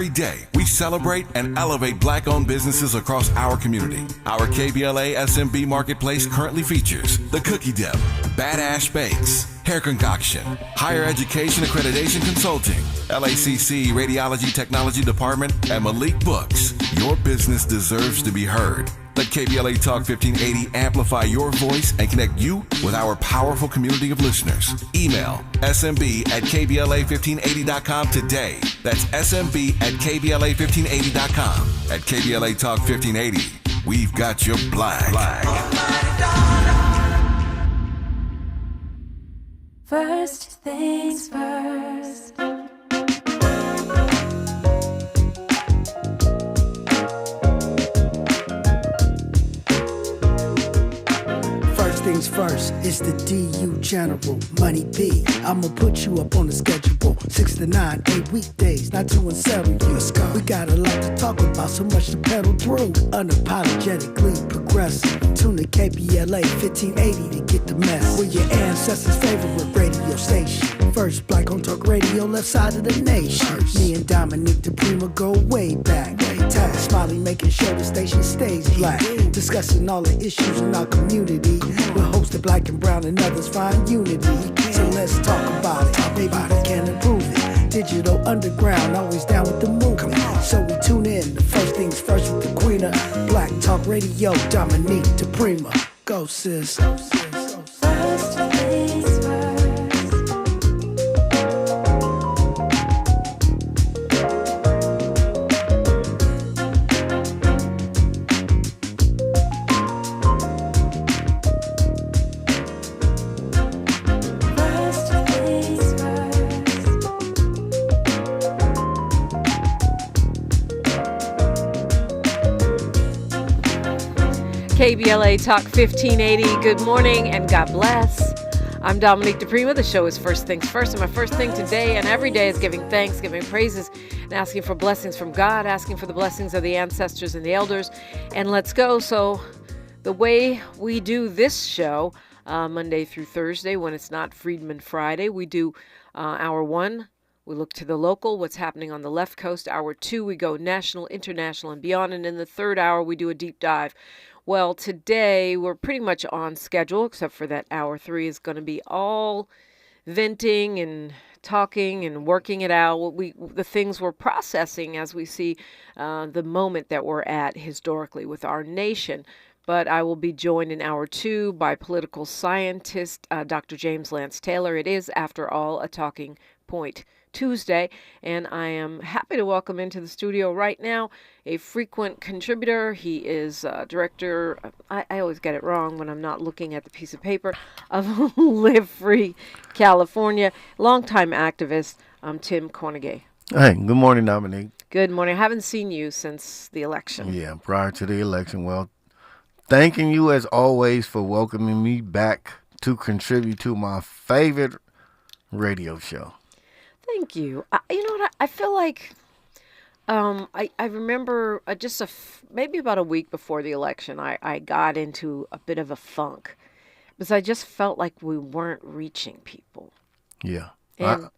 Every day, we celebrate and elevate Black-owned businesses across our community. Our KBLA SMB Marketplace currently features The Cookie Dip, Badass Bakes, Hair Concoction, Higher Education Accreditation Consulting, LACC Radiology Technology Department, and Malik Books. Your business deserves to be heard. Let KBLA Talk 1580 amplify your voice and connect you with our powerful community of listeners. Email smb@kbla1580.com today. That's smb@kbla1580.com. At KBLA Talk 1580, we've got your black. First things first. Things first, it's the DU General, Money B. I'ma put you up on the schedule, 6 to 9, 8 weekdays, not to unsettle you. Let's go. We got a lot to talk about, so much to pedal through. Unapologetically progressive. Tune to KBLA 1580 to get the mess. We're your ancestors' favorite radio station. First black on talk radio, left side of the nation. Me and Dominique DiPrima go way back. Tag Smiley making sure the station stays black. Discussing all the issues in our community. We're hosted black and brown and others find unity. So let's talk about it. Maybe we can improve it. Digital underground, always down with the movement. So we tune in. The first things first with the queen of Black Talk Radio, Dominique DiPrima. Go sis. First things first. KBLA Talk 1580, good morning and God bless. I'm Dominique DiPrima. The show is First Things First, and my first thing today and every day is giving thanks, giving praises, and asking for blessings from God, asking for the blessings of the ancestors and the elders. And let's go. So the way we do this show, Monday through Thursday, when it's not Freedman Friday, we do hour one. We look to the local, what's happening on the left coast. Hour two, we go national, international, and beyond. And in the third hour, we do a deep dive. Well, today we're pretty much on schedule, except for that hour three is going to be all venting and talking and working it out. The things we're processing as we see the moment that we're at historically with our nation. But I will be joined in hour two by political scientist Dr. James Lance Taylor. It is, after all, a talking point Tuesday, and I am happy to welcome into the studio right now a frequent contributor. He is director, I always get it wrong when I'm not looking at the piece of paper, of Live Free California, longtime activist, Tim Kornegay. Hey, good morning, Dominique. Good morning. I haven't seen you since the election. Yeah, prior to the election. Well, thanking you as always for welcoming me back to contribute to my favorite radio show. Thank you. You know what? I feel like I remember maybe about a week before the election, I got into a bit of a funk because I just felt like we weren't reaching people. Yeah. And,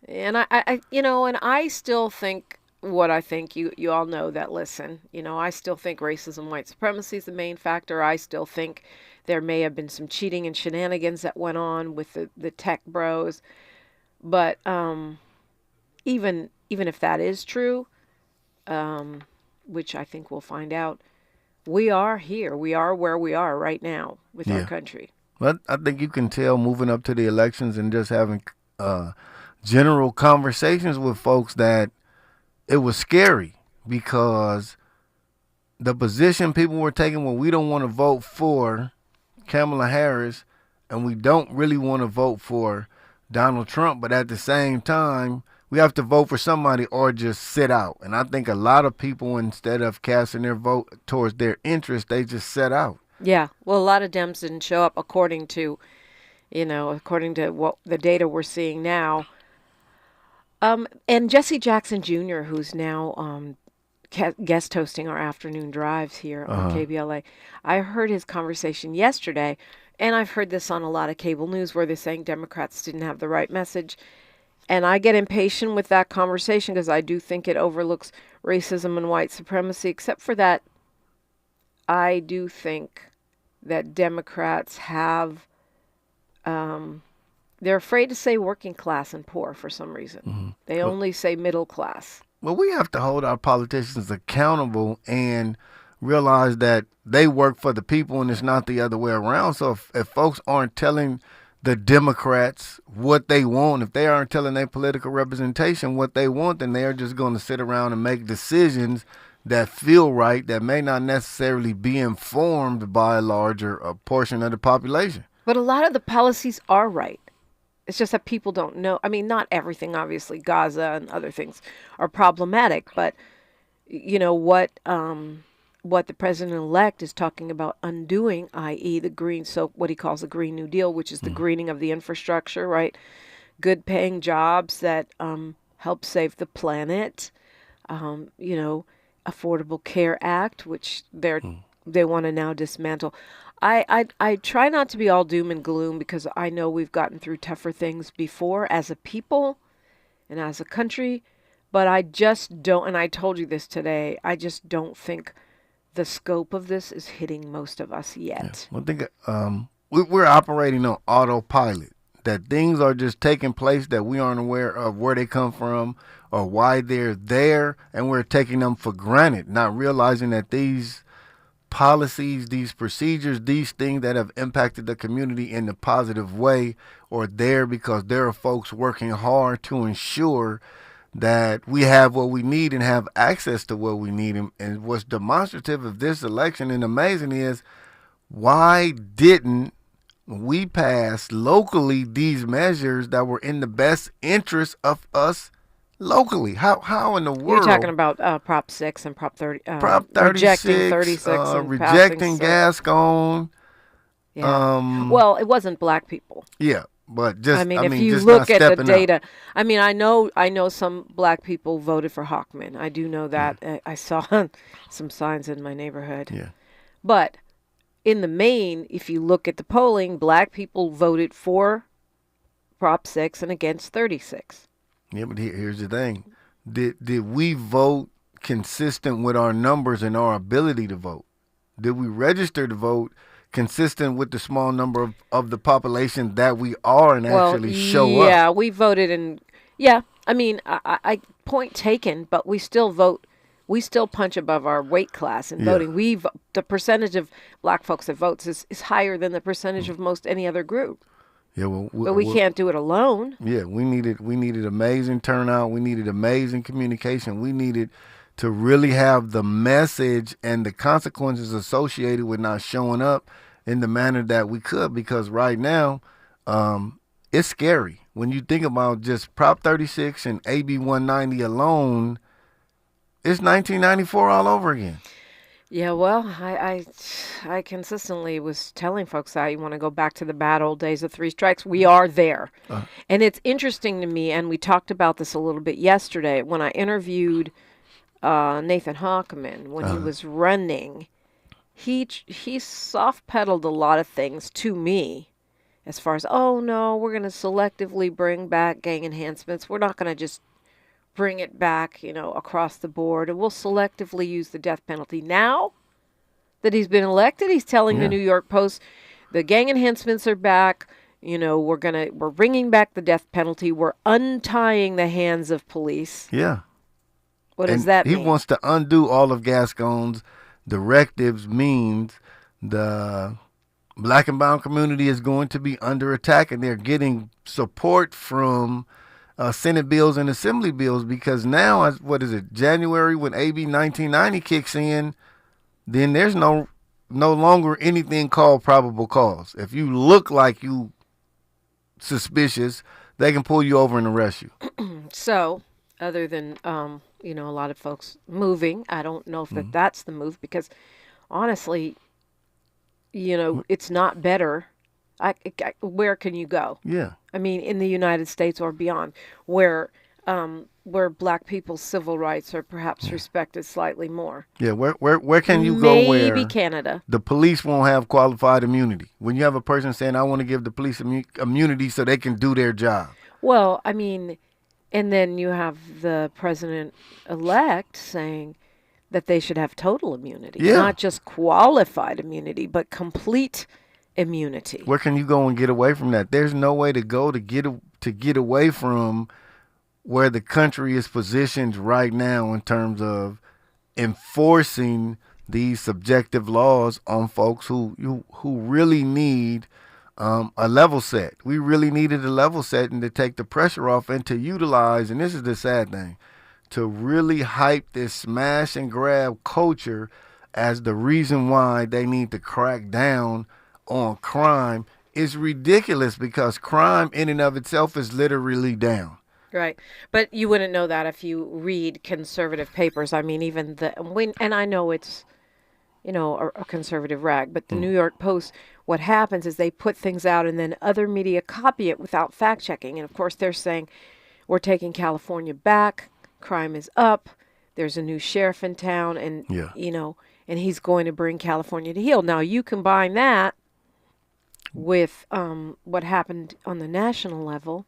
And I still think what I think. You all know that. Listen, I still think racism, white supremacy is the main factor. I still think there may have been some cheating and shenanigans that went on with the tech bros. But even if that is true, which I think we'll find out, we are here. We are where we are right now with our country. Well, I think you can tell moving up to the elections and just having general conversations with folks that it was scary because the position people were taking when we don't want to vote for Kamala Harris and we don't really want to vote for Donald Trump, but at the same time, we have to vote for somebody or just sit out. And I think a lot of people, instead of casting their vote towards their interest, they just sit out. Yeah. Well, a lot of Dems didn't show up according to what the data we're seeing now. And Jesse Jackson Jr., who's now guest hosting our afternoon drives here on KBLA, I heard his conversation yesterday. And I've heard this on a lot of cable news where they're saying Democrats didn't have the right message. And I get impatient with that conversation because I do think it overlooks racism and white supremacy. Except for that, I do think that Democrats have, they're afraid to say working class and poor for some reason. Mm-hmm. They only say middle class. Well, we have to hold our politicians accountable and realize that they work for the people and it's not the other way around. So if folks aren't telling the Democrats what they want, if they aren't telling their political representation what they want, then they're just going to sit around and make decisions that feel right, that may not necessarily be informed by a larger portion of the population. But a lot of the policies are right. It's just that people don't know. I mean, not everything, obviously. Gaza and other things are problematic, but you know what the president-elect is talking about undoing, i.e. the green, so what he calls the Green New Deal, which is the greening of the infrastructure, right? Good paying jobs that help save the planet, Affordable Care Act, which they want to now dismantle. I try not to be all doom and gloom because I know we've gotten through tougher things before as a people and as a country, but I just don't, and I told you this today, I just don't think the scope of this is hitting most of us yet. Yeah. Well, I think we're operating on autopilot, that things are just taking place that we aren't aware of where they come from or why they're there, and we're taking them for granted, not realizing that these policies, these procedures, these things that have impacted the community in a positive way are there because there are folks working hard to ensure that we have what we need and have access to what we need. And what's demonstrative of this election and amazing is, why didn't we pass locally these measures that were in the best interest of us locally? How in the world? You're talking about Prop 6 and Prop 30. Prop 36, rejecting 36 and rejecting passing, Gascon. Yeah. Well, it wasn't black people. Yeah, but just if you just look not at the stepping data, up. I know some black people voted for Hockman. I do know that. I saw some signs in my neighborhood. Yeah. But in the main, if you look at the polling, black people voted for Prop 6 and against 36. Yeah, but here's the thing. Did we vote consistent with our numbers and our ability to vote? Did we register to vote consistent with the small number of the population that we are and actually show up? Yeah, we voted I point taken, but we still vote. We still punch above our weight class in voting. The percentage of black folks that votes is higher than the percentage of most any other group. Yeah, but we can't do it alone. Yeah, we needed amazing turnout. We needed amazing communication. We needed to really have the message and the consequences associated with not showing up in the manner that we could. Because right now, it's scary when you think about just Prop 36 and AB 190 alone. It's 1994 all over again. Yeah, well, I consistently was telling folks that you want to go back to the bad old days of three strikes. We are there. And it's interesting to me, and we talked about this a little bit yesterday when I interviewed Nathan Hockman when he was running. He soft-pedaled a lot of things to me as far as, oh, no, we're going to selectively bring back gang enhancements. We're not going to just bring it back, across the board, and we'll selectively use the death penalty. Now that he's been elected, he's telling the New York Post, the gang enhancements are back. We're bringing back the death penalty. We're untying the hands of police. Yeah. What does that mean? He wants to undo all of Gascon's directives. Means the black and brown community is going to be under attack, and they're getting support from Senate bills and Assembly bills, because now, January, when AB 1990 kicks in, then there's no longer anything called probable cause. If you look like you suspicious, they can pull you over and arrest you. So, other than a lot of folks moving, I don't know if that's the move, because honestly, it's not better. Where can you go? Yeah. I mean, in the United States or beyond, where black people's civil rights are perhaps respected slightly more. Yeah, where can you go where maybe Canada. The police won't have qualified immunity? When you have a person saying, I want to give the police immunity so they can do their job. Well, I mean, And then you have the president-elect saying that they should have total immunity, Yeah. not just qualified immunity, but complete immunity. Where can you go and get away from that? There's no way to go to get away from where the country is positioned right now in terms of enforcing these subjective laws on folks who really need a level set. We really needed a level set and to take the pressure off and to utilize, and this is the sad thing, to really hype this smash and grab culture as the reason why they need to crack down on crime is ridiculous, because crime in and of itself is literally down. Right. But you wouldn't know that if you read conservative papers. I mean, even and I know it's, a conservative rag, but the New York Post, what happens is they put things out and then other media copy it without fact checking. And of course, they're saying, we're taking California back. Crime is up. There's a new sheriff in town, and, and he's going to bring California to heel. Now, you combine that with what happened on the national level,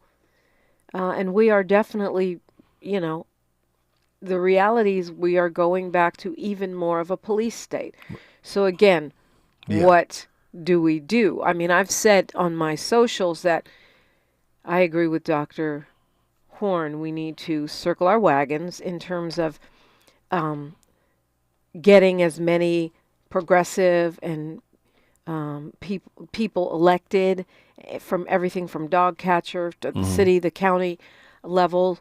and we are definitely, the reality is we are going back to even more of a police state. So again, what do we do? I mean, I've said on my socials that I agree with Dr. Horn. We need to circle our wagons in terms of getting as many progressive and people elected from everything from dog catcher to the city, the county level,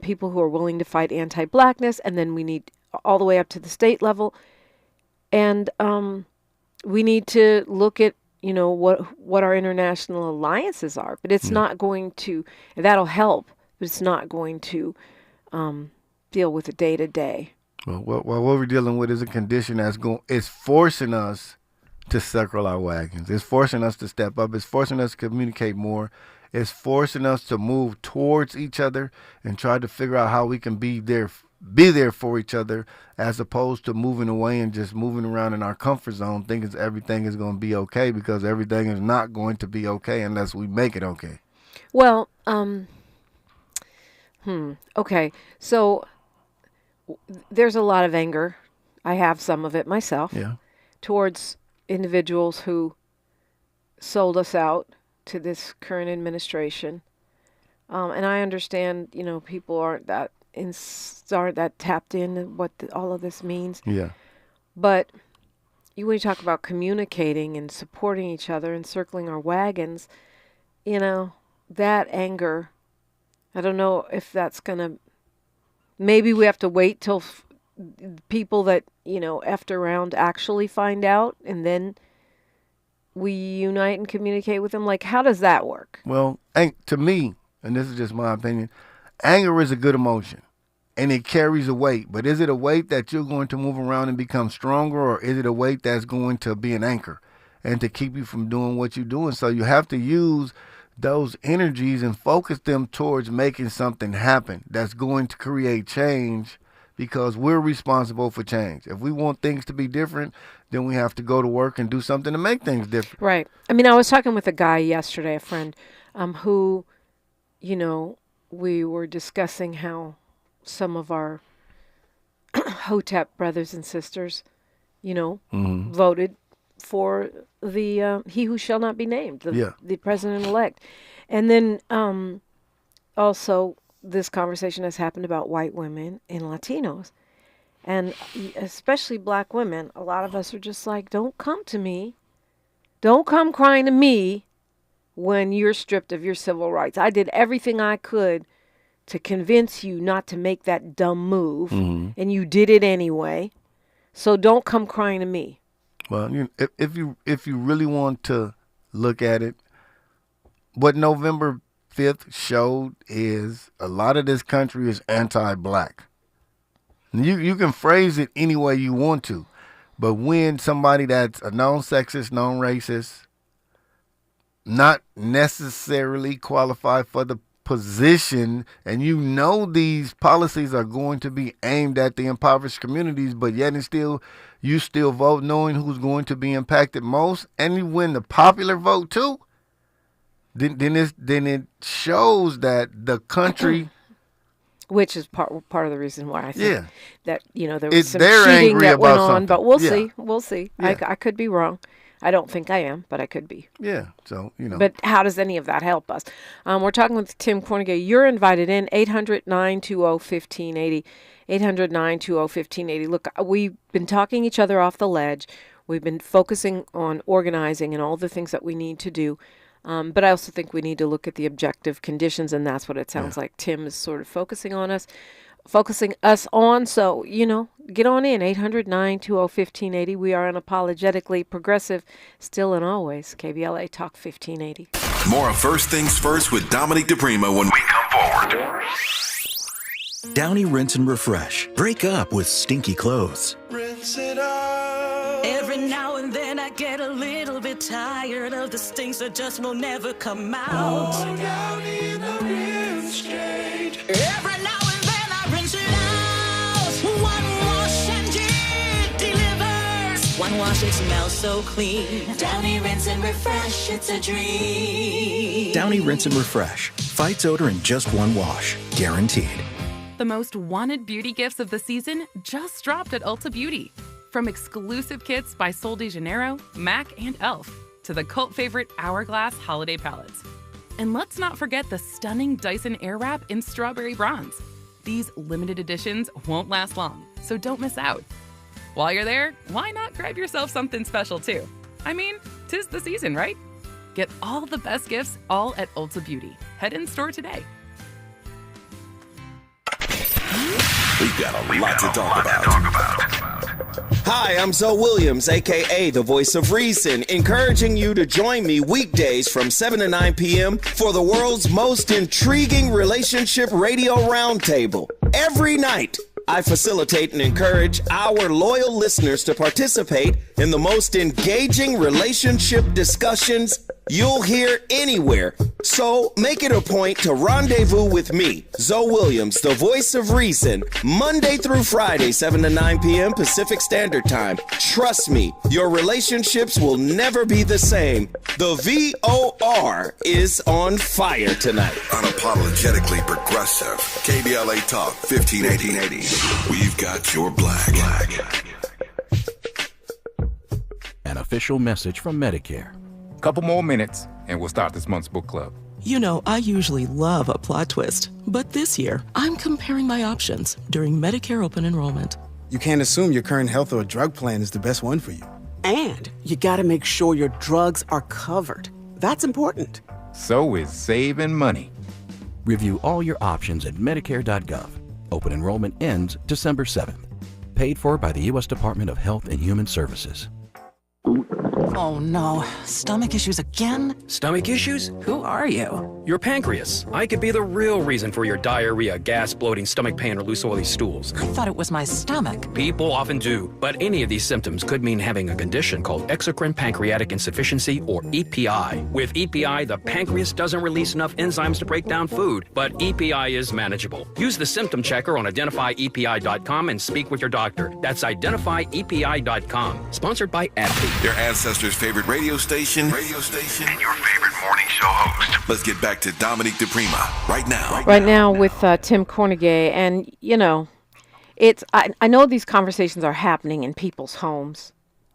people who are willing to fight anti-blackness, and then we need all the way up to the state level. And we need to look at, what our international alliances are. But it's not going to, that'll help, but it's not going to deal with the day-to-day. Well, what we're dealing with is a condition it's forcing us to circle our wagons. It's forcing us to step up. It's forcing us to communicate more. It's forcing us to move towards each other and try to figure out how we can be there for each other, as opposed to moving away and just moving around in our comfort zone thinking everything is going to be okay, because everything is not going to be okay unless we make it okay. Well, okay. So there's a lot of anger. I have some of it myself. Yeah. Towards individuals who sold us out to this current administration. And I understand, people aren't that tapped in what all of this means. Yeah. But when you talk about communicating and supporting each other and circling our wagons, that anger, I don't know if that's going to, maybe we have to wait till people that, effed around actually find out, and then we unite and communicate with them. Like, how does that work? Well, to me, and this is just my opinion, anger is a good emotion, and it carries a weight. But is it a weight that you're going to move around and become stronger, or is it a weight that's going to be an anchor and to keep you from doing what you're doing? So you have to use those energies and focus them towards making something happen that's going to create change, because we're responsible for change. If we want things to be different, then we have to go to work and do something to make things different. Right. I mean, I was talking with a guy yesterday, a friend, who, we were discussing how some of our Hotep brothers and sisters, voted for the he who shall not be named, the president-elect. And then also this conversation has happened about white women and Latinos. And especially black women, a lot of us are just like, don't come to me. Don't come crying to me when you're stripped of your civil rights. I did everything I could to convince you not to make that dumb move, and you did it anyway. So don't come crying to me. Well, if you really want to look at it, what November 5th showed is a lot of this country is anti-black. You can phrase it any way you want to, but when somebody that's a known sexist, known racist, not necessarily qualified for the position, and these policies are going to be aimed at the impoverished communities, but yet and still you still vote knowing who's going to be impacted most, and you win the popular vote too, then it shows that the country Which is part of the reason why I think that, there was some they're cheating angry that went about on. something. But we'll Yeah. see. We'll see. Yeah. I could be wrong. I don't think I am, but I could be. Yeah. So, But how does any of that help us? We're talking with Tim Kornegay. You're invited in, 800-920-1580. 800-920-1580. Look, we've been talking each other off the ledge. We've been focusing on organizing and all the things that we need to do. But I also think we need to look at the objective conditions, and that's what it sounds like Tim is sort of focusing us on. So, get on in, 800-920-1580. We are unapologetically progressive, still and always. KBLA Talk 1580. More of First Things First with Dominique DiPrima when we come forward. Downy Rinse and Refresh. Break up with stinky clothes. Rinse it out. Every now and then I get a little bit tired of the stinks that just will never come out. Oh, Downy in the rinse shade. Every now and then I rinse it out. One wash and it delivers. One wash, it smells so clean. Downy Rinse and Refresh, it's a dream. Downy Rinse and Refresh. Fights odor in just one wash. Guaranteed. The most wanted beauty gifts of the season just dropped at Ulta Beauty. From exclusive kits by Sol de Janeiro, MAC, and e.l.f. to the cult favorite Hourglass holiday palettes. And let's not forget the stunning Dyson Airwrap in Strawberry Bronze. These limited editions won't last long, so don't miss out. While you're there, why not grab yourself something special too? I mean, 'tis the season, right? Get all the best gifts all at Ulta Beauty. Head in store today. We've got a lot to talk about. Hi, I'm Zoe Williams, a.k.a. the Voice of Reason, encouraging you to join me weekdays from 7 to 9 p.m. for the world's most intriguing relationship radio roundtable. Every night, I facilitate and encourage our loyal listeners to participate in the most engaging relationship discussions you'll hear anywhere. So make it a point to rendezvous with me, Zoe Williams, the Voice of Reason, Monday through Friday, 7 to 9 p.m. Pacific Standard Time. Trust me, your relationships will never be the same. The VOR is on fire tonight. Unapologetically progressive. KBLA Talk 1580. We've got your black. An official message from Medicare. Couple more minutes, and we'll start this month's book club. I usually love a plot twist, but this year, I'm comparing my options during Medicare open enrollment. You can't assume your current health or drug plan is the best one for you. And you gotta make sure your drugs are covered. That's important. So is saving money. Review all your options at Medicare.gov. Open enrollment ends December 7th. Paid for by the U.S. Department of Health and Human Services. Oh no, stomach issues again? Stomach issues? Who are you? Your pancreas. I could be the real reason for your diarrhea, gas, bloating, stomach pain, or loose oily stools. I thought it was my stomach. People often do, but any of these symptoms could mean having a condition called exocrine pancreatic insufficiency, or EPI. With EPI, the pancreas doesn't release enough enzymes to break down food, but EPI is manageable. Use the symptom checker on identifyepi.com and speak with your doctor. That's identifyepi.com. Sponsored by AbbVie. Your ancestors' favorite radio station, and your favorite morning show host. Let's get back to Dominique DiPrima right now. Right now with Tim Kornegay. And, I know these conversations are happening in people's homes.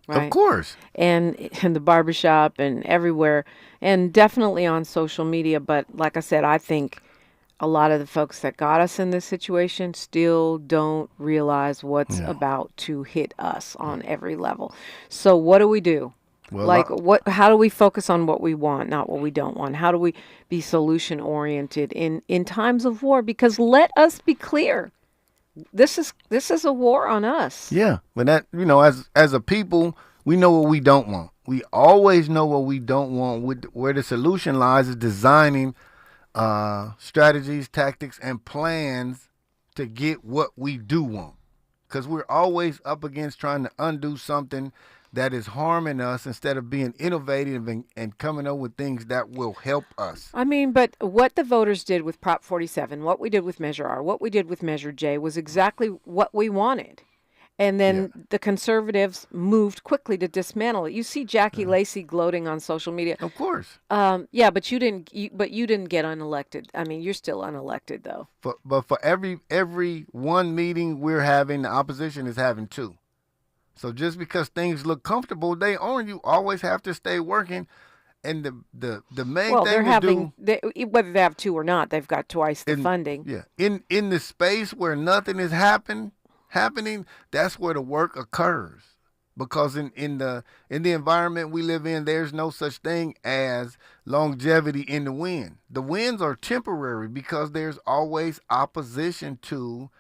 Right? Of course. And in the barbershop and everywhere. And definitely on social media. But like I said, I think a lot of the folks that got us in this situation still don't realize what's about to hit us on every level. So what do we do? Well, how do we focus on what we want, not what we don't want? How do we be solution oriented in times of war? Because let us be clear, this is a war on us. Yeah, but that as a people, we know what we don't want. We always know what we don't want. Where the solution lies is designing strategies, tactics, and plans to get what we do want. Because we're always up against trying to undo something that is harming us instead of being innovative and coming up with things that will help us. I mean, but what the voters did with Prop 47, what we did with Measure R, what we did with Measure J was exactly what we wanted. And then the conservatives moved quickly to dismantle it. You see Jackie Lacey gloating on social media. Of course. Yeah, but you didn't. But you didn't get unelected. I mean, you're still unelected though. But for every one meeting we're having, the opposition is having two. So just because things look comfortable, they aren't. You always have to stay working. And the main thing whether they have two or not, they've got twice the funding. Yeah. In the space where nothing is happening, that's where the work occurs. Because in the environment we live in, there's no such thing as longevity in the win. The wins are temporary because there's always opposition to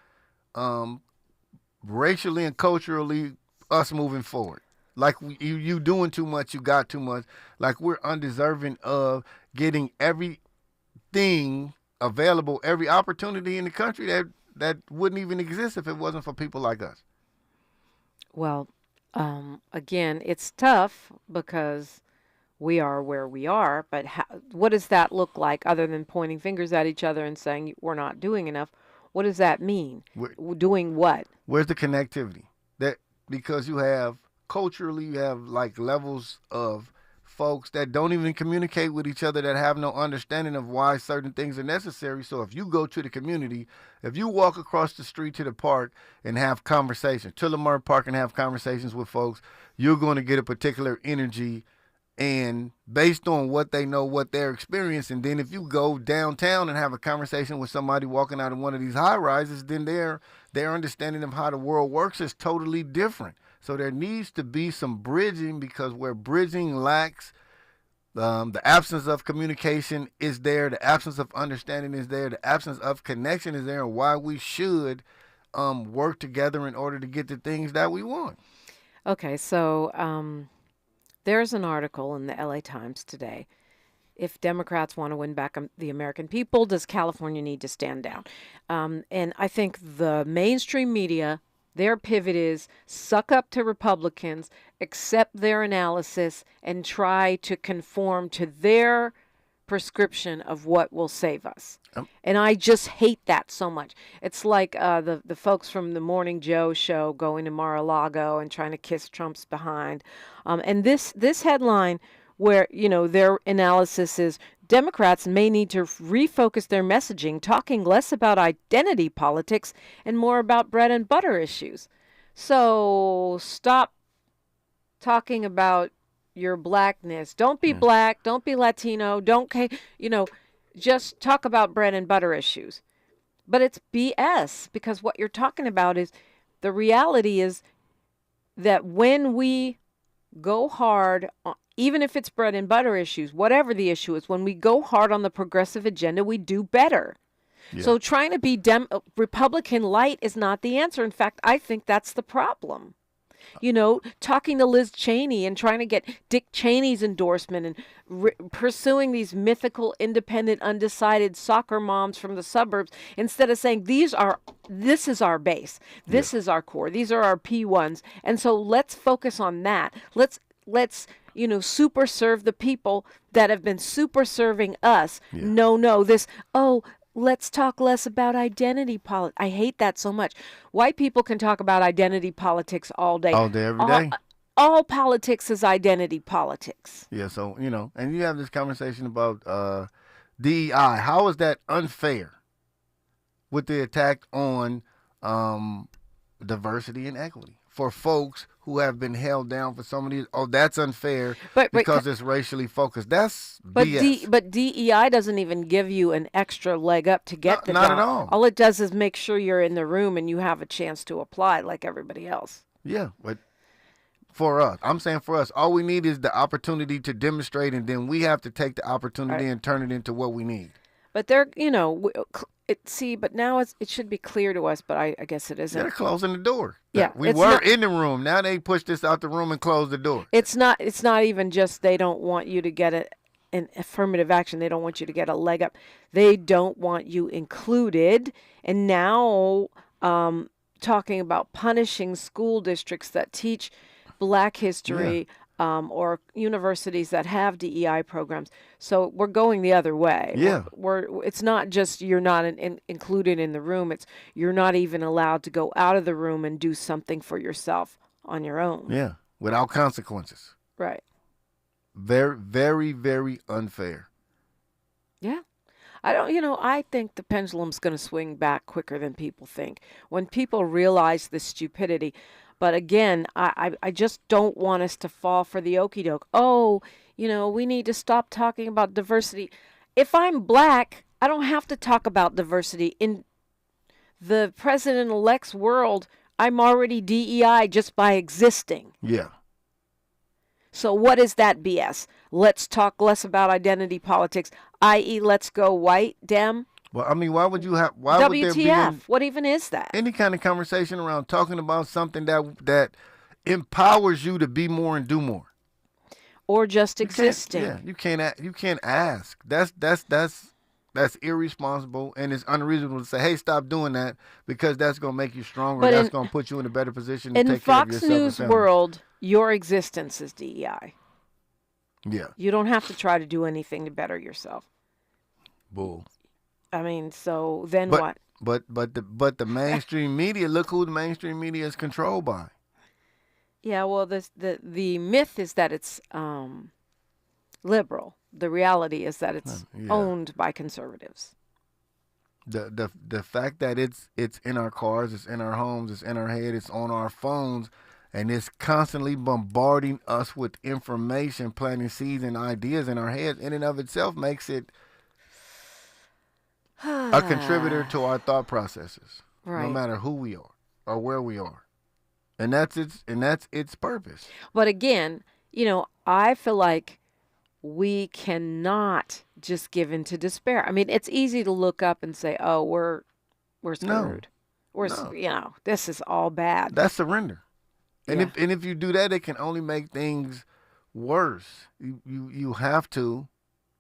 racially and culturally us moving forward. Like you doing too much, you got too much. Like we're undeserving of getting everything available, every opportunity in the country that wouldn't even exist if it wasn't for people like us. Well, again, it's tough because we are where we are, but what does that look like other than pointing fingers at each other and saying we're not doing enough? What does that mean? Doing what? Where's the connectivity? Because you have culturally, you have like levels of folks that don't even communicate with each other, that have no understanding of why certain things are necessary. So if you go to the community, if you walk across the street to the park and have conversations, to Lamar Park and have conversations with folks, you're going to get a particular energy, and based on what they know, what they're experiencing. Then if you go downtown and have a conversation with somebody walking out of one of these high rises, then their understanding of how the world works is totally different. So there needs to be some bridging, because where bridging lacks, the absence of communication is there, the absence of understanding is there, the absence of connection is there, and why we should work together in order to get the things that we want. Okay, so there's an article in the LA Times today. If Democrats want to win back the American people, does California need to stand down? And I think the mainstream media, their pivot is suck up to Republicans, accept their analysis, and try to conform to their prescription of what will save us. And I just hate that so much. It's like the folks from the Morning Joe show going to Mar-a-Lago and trying to kiss Trump's behind. And this headline, where, their analysis is Democrats may need to refocus their messaging, talking less about identity politics and more about bread and butter issues. So stop talking about your blackness. Don't be black. Don't be Latino. Just talk about bread and butter issues. But it's BS, because what you're talking about is, the reality is that when we go hard on, even if it's bread and butter issues, whatever the issue is, when we go hard on the progressive agenda, we do better. Yeah. So trying to be Republican light is not the answer. In fact, I think that's the problem. Talking to Liz Cheney and trying to get Dick Cheney's endorsement and pursuing these mythical, independent, undecided soccer moms from the suburbs, instead of saying this is our base, this is our core, these are our P1s, and so let's focus on that. Let's super serve the people that have been super serving us. Yeah. Let's talk less about identity politics. I hate that so much. White people can talk about identity politics all day. All day, every day. All politics is identity politics. Yeah, so, and you have this conversation about DEI. How is that unfair with the attack on diversity and equity for folks who have been held down for so many years? Oh, that's unfair because it's racially focused. That's BS. But DEI doesn't even give you an extra leg up to get the job. Not at all. All it does is make sure you're in the room and you have a chance to apply like everybody else. Yeah, but for us, I'm saying for us, all we need is the opportunity to demonstrate, and then we have to take the opportunity and turn it into what we need. But but now it should be clear to us, but I guess it isn't. They're closing the door. Yeah, we were in the room. Now they pushed us out the room and closed the door. It's not even just they don't want you to get an affirmative action. They don't want you to get a leg up. They don't want you included. And now talking about punishing school districts that teach Black history, or universities that have DEI programs. So we're going the other way. Yeah. It's not just you're not included in the room. It's you're not even allowed to go out of the room and do something for yourself on your own. Yeah, without consequences. Right. Very, very, very unfair. Yeah. I think the pendulum's going to swing back quicker than people think. When people realize the stupidity. But again, I just don't want us to fall for the okie doke. Oh, we need to stop talking about diversity. If I'm black, I don't have to talk about diversity. In the president-elect's world, I'm already DEI just by existing. Yeah. So what is that BS? Let's talk less about identity politics, i.e., let's go white, Dem. Well, I mean, why would you have? Why WTF? would there be What even is that? any kind of conversation around talking about something that empowers you to be more and do more, or just existing? Yeah, you can't ask. That's irresponsible, and it's unreasonable to say, "Hey, stop doing that," because that's going to make you stronger. But that's going to put you in a better position to in take care of Fox yourself. News world, your existence is DEI. Yeah. You don't have to try to do anything to better yourself. Bull. I mean, so then what? But the mainstream media. Look who the mainstream media is controlled by. Yeah, well, the myth is that it's liberal. The reality is that it's owned by conservatives. The fact that it's in our cars, it's in our homes, it's in our head, it's on our phones, and it's constantly bombarding us with information, planting seeds and ideas in our heads, in and of itself makes it a contributor to our thought processes, no matter who we are or where we are, and that's its purpose. But again, I feel like we cannot just give in to despair. I mean, it's easy to look up and say, "Oh, we're screwed. This is all bad." That's surrender, and if you do that, it can only make things worse. You have to,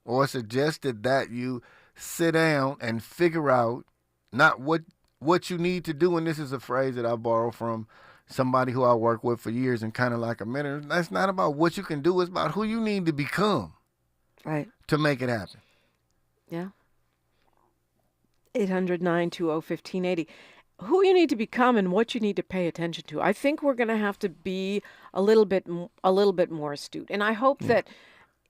or it's suggested that you sit down and figure out not what you need to do. And this is a phrase that I borrow from somebody who I work with for years and kind of like a mentor. That's not about what you can do. It's about who you need to become. Right. To make it happen. Yeah. 800-920-1580. Who you need to become and what you need to pay attention to. I think we're going to have to be a little bit more astute. And I hope that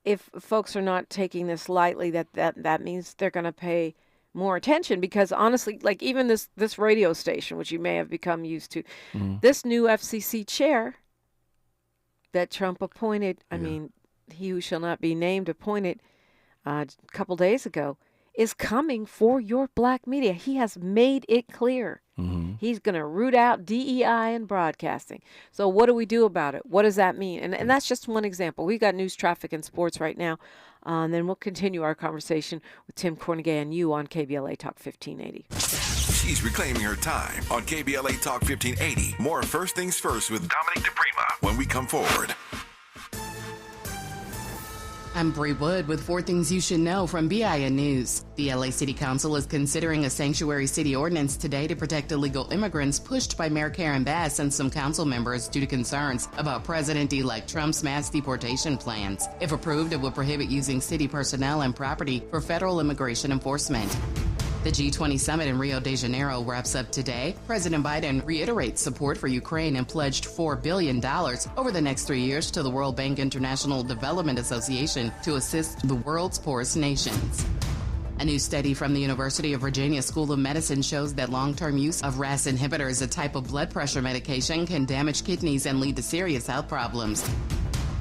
if folks are not taking this lightly, that means they're going to pay more attention, because honestly, like even this radio station, which you may have become used to, this new FCC chair that Trump appointed, I mean, he who shall not be named appointed a couple days ago, is coming for your black media. He has made it clear. He's going to root out DEI in broadcasting. So what do we do about it? What does that mean? And that's just one example. We've got news, traffic, and sports right now. And then we'll continue our conversation with Tim Kornegay and you on KBLA Talk 1580. She's reclaiming her time on KBLA Talk 1580. More First Things First with Dominique DiPrima when we come forward. I'm Bree Wood with 4 things you should know from BIN News. The LA City Council is considering a sanctuary city ordinance today to protect illegal immigrants pushed by Mayor Karen Bass and some council members due to concerns about President-elect Trump's mass deportation plans. If approved, it will prohibit using city personnel and property for federal immigration enforcement. The G20 summit in Rio de Janeiro wraps up today. President Biden reiterates support for Ukraine and pledged $4 billion over the next 3 years to the World Bank International Development Association to assist the world's poorest nations. A new study from the University of Virginia School of Medicine shows that long-term use of RAS inhibitors, a type of blood pressure medication, can damage kidneys and lead to serious health problems.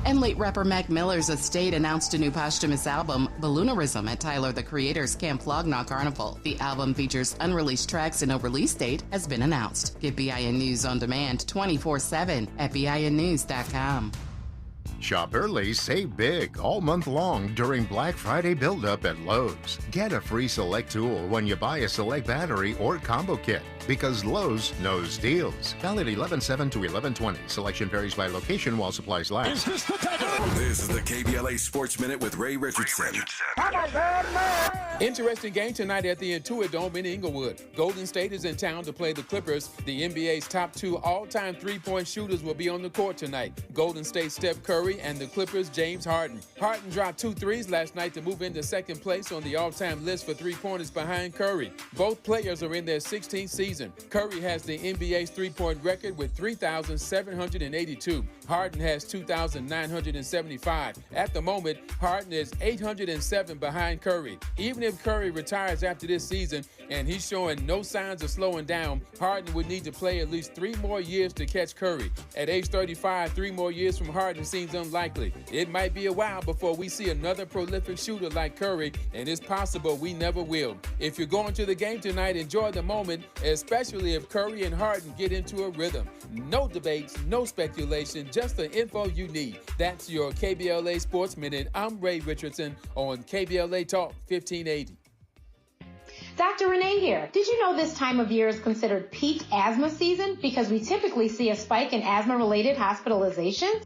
And late rapper Mac Miller's estate announced a new posthumous album, Balloonerism, at Tyler, the Creator's Camp Flog Gnaw Carnival. The album features unreleased tracks and no release date has been announced. Get BIN News on demand 24/7 at BINnews.com. Shop early, save big all month long during Black Friday build-up at Lowe's. Get a free Select tool when you buy a Select battery or combo kit, because Lowe's knows deals. Valid 11/7 to 11/20. Selection varies by location while supplies last. This is the KBLA Sports Minute with Ray Richardson. Interesting game tonight at the Intuit Dome in Inglewood. Golden State is in town to play the Clippers. The NBA's top 2 all-time three-point shooters will be on the court tonight. Golden State's Steph Curry Curry and the Clippers' James Harden. Harden dropped 2 threes last night to move into second place on the all-time list for three-pointers behind Curry. Both players are in their 16th season. Curry has the NBA's three-point record with 3,782. Harden has 2,975. At the moment, Harden is 807 behind Curry. Even if Curry retires after this season and he's showing no signs of slowing down, Harden would need to play at least 3 more years to catch Curry. At age 35, 3 more years from Harden seems unlikely. It might be a while before we see another prolific shooter like Curry, and it's possible we never will. If you're going to the game tonight, enjoy the moment, especially if Curry and Harden get into a rhythm. No debates, no speculation, just the info you need. That's your KBLA Sports Minute. I'm Ray Richardson on KBLA Talk 1580. Dr. Renee here. Did you know this time of year is considered peak asthma season because we typically see a spike in asthma-related hospitalizations?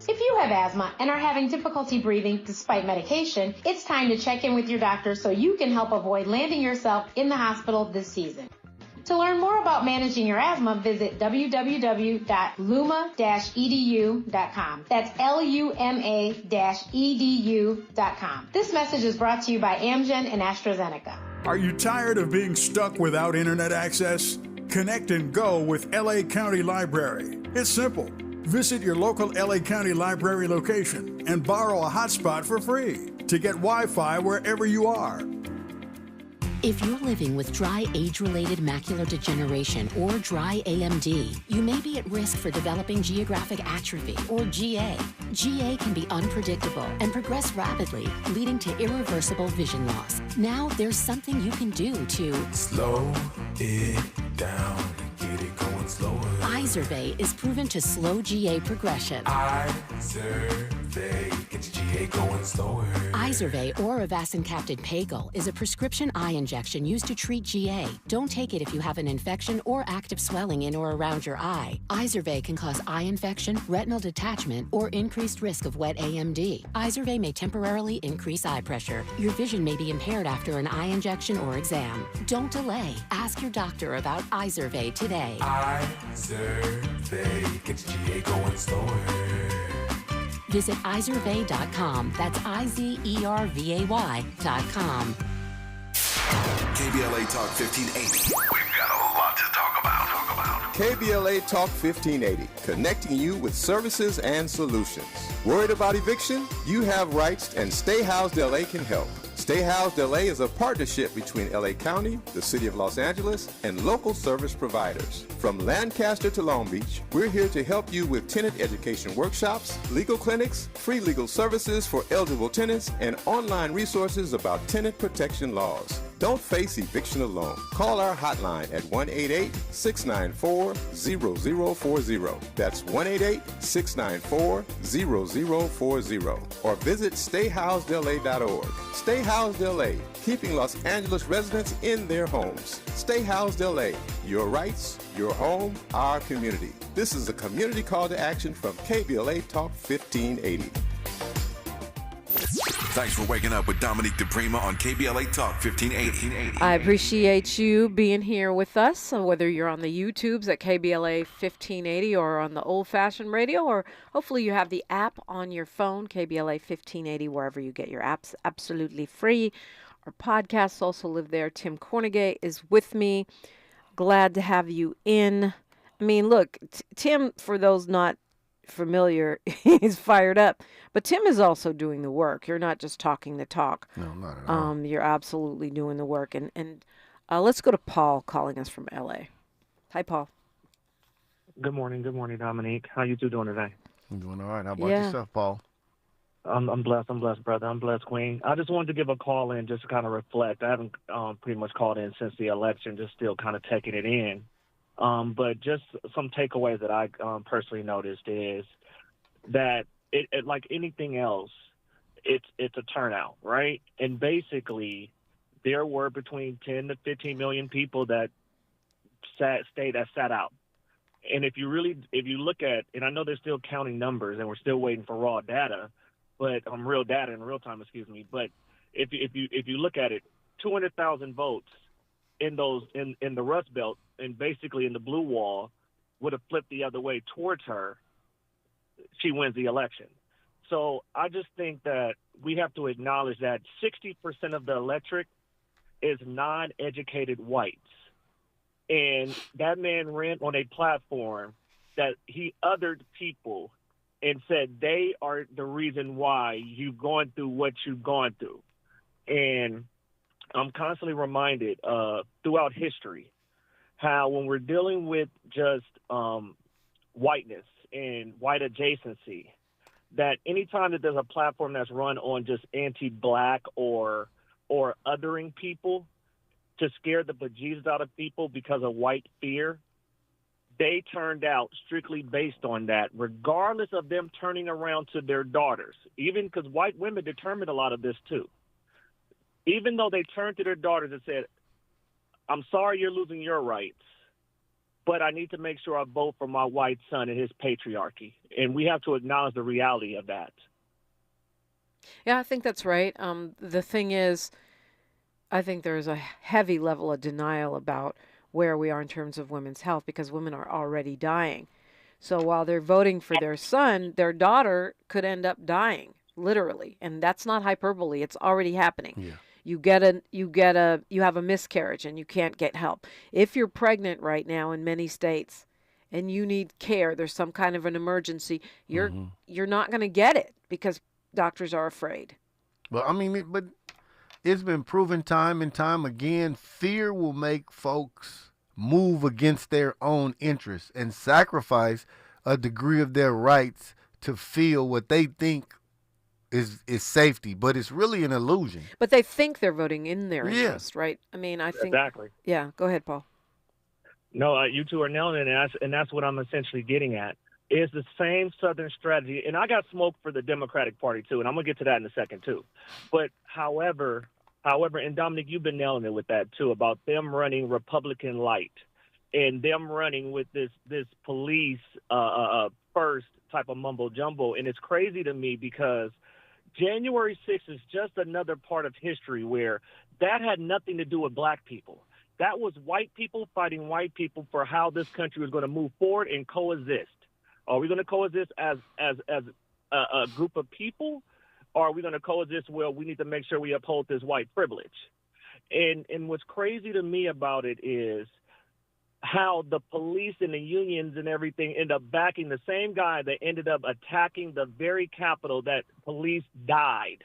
If you have asthma and are having difficulty breathing despite medication, it's time to check in with your doctor so you can help avoid landing yourself in the hospital this season. To learn more about managing your asthma, visit www.luma-edu.com. That's LUMA-edu.com. This message is brought to you by Amgen and AstraZeneca. Are you tired of being stuck without internet access? Connect and go with LA County Library. It's simple. Visit your local LA County Library location and borrow a hotspot for free to get Wi-Fi wherever you are. If you're living with dry age-related macular degeneration or dry AMD, you may be at risk for developing geographic atrophy or GA. GA can be unpredictable and progress rapidly, leading to irreversible vision loss. Now there's something you can do to slow it down, get it going slower. Izervay is proven to slow GA progression. Izervay gets GA going slower. Izervay or avacincaptad pagel is a prescription eye injection used to treat GA. Don't take it if you have an infection or active swelling in or around your eye. Izervay can cause eye infection, retinal detachment, or increased risk of wet AMD. Izervay may temporarily increase eye pressure. Your vision may be impaired after an eye injection or exam. Don't delay. Ask your doctor about Izervay today. Izervay gets GA going slower. Visit Izervay.com. That's IZERVAY.com. KBLA Talk 1580. We've got a lot to talk about. KBLA Talk 1580, connecting you with services and solutions. Worried about eviction? You have rights, and Stay Housed LA can help. Stay Housed LA is a partnership between LA County, the City of Los Angeles, and local service providers. From Lancaster to Long Beach, we're here to help you with tenant education workshops, legal clinics, free legal services for eligible tenants, and online resources about tenant protection laws. Don't face eviction alone. Call our hotline at 1-888-694-0040. That's 1-888-694-0040. Or visit stayhousedla.org. Stay Housed LA, keeping Los Angeles residents in their homes. Stay Housed LA, your rights, your home, our community. This is a community call to action from KBLA Talk 1580. Thanks for waking up with Dominique DiPrima on KBLA Talk 1580. I appreciate you being here with us, so whether you're on the YouTubes at KBLA 1580 or on the old-fashioned radio, or hopefully you have the app on your phone, KBLA 1580, wherever you get your apps, absolutely free. Our podcasts also live there. Tim Kornegay is with me. Glad to have you in. I mean, look, Tim, for those not familiar, he's fired up, but Tim is also doing the work. You're not just talking the talk. No, not at all. You're absolutely doing the work. And let's go to Paul calling us from LA. Hi, Paul. Good morning, Dominique. How you two doing today? I'm doing all right. How about yourself, Paul? I'm blessed, brother. I'm blessed, Queen. I just wanted to give a call in just to kind of reflect. I haven't pretty much called in since the election, just still kind of taking it in. But just some takeaways that I personally noticed is that it like anything else, it's a turnout, right? And basically, there were between 10 to 15 million people that sat out. And if you look at, and I know they're still counting numbers, and we're still waiting for raw data, but real data in real time, But if you look at it, 200,000 votes in the Rust Belt and basically in the blue wall would have flipped the other way towards her. She wins the election. So I just think that we have to acknowledge that 60% of the electorate is non-educated whites. And that man ran on a platform that he othered people and said they are the reason why you've gone through what you've gone through. And I'm constantly reminded throughout history how when we're dealing with just whiteness and white adjacency, that anytime that there's a platform that's run on just anti-black or othering people to scare the bejesus out of people because of white fear, they turned out strictly based on that, regardless of them turning around to their daughters, even because white women determined a lot of this too. Even though they turned to their daughters and said, I'm sorry you're losing your rights, but I need to make sure I vote for my white son and his patriarchy. And we have to acknowledge the reality of that. Yeah, I think that's right. The thing is, I think there's a heavy level of denial about where we are in terms of women's health because women are already dying. So while they're voting for their son, their daughter could end up dying, literally. And that's not hyperbole. It's already happening. Yeah. You have a miscarriage and you can't get help. If you're pregnant right now in many states and you need care, there's some kind of an emergency, you're not going to get it because doctors are afraid. Well, I mean, but it's been proven time and time again, fear will make folks move against their own interests and sacrifice a degree of their rights to feel what they think is safety, but it's really an illusion. But they think they're voting in their interest, right? I mean, I think... Exactly. Yeah, go ahead, Paul. No, you two are nailing it, and that's what I'm essentially getting at. It's the same Southern strategy, and I got smoke for the Democratic Party, too, and I'm going to get to that in a second, too. But however, and Dominique, you've been nailing it with that, too, about them running Republican light and them running with this police first type of mumbo-jumbo. And it's crazy to me because January 6th is just another part of history where that had nothing to do with black people. That was white people fighting white people for how this country was going to move forward and coexist. Are we going to coexist as a group of people, or are we going to coexist where we need to make sure we uphold this white privilege? And what's crazy to me about it is how the police and the unions and everything end up backing the same guy that ended up attacking the very Capitol that police died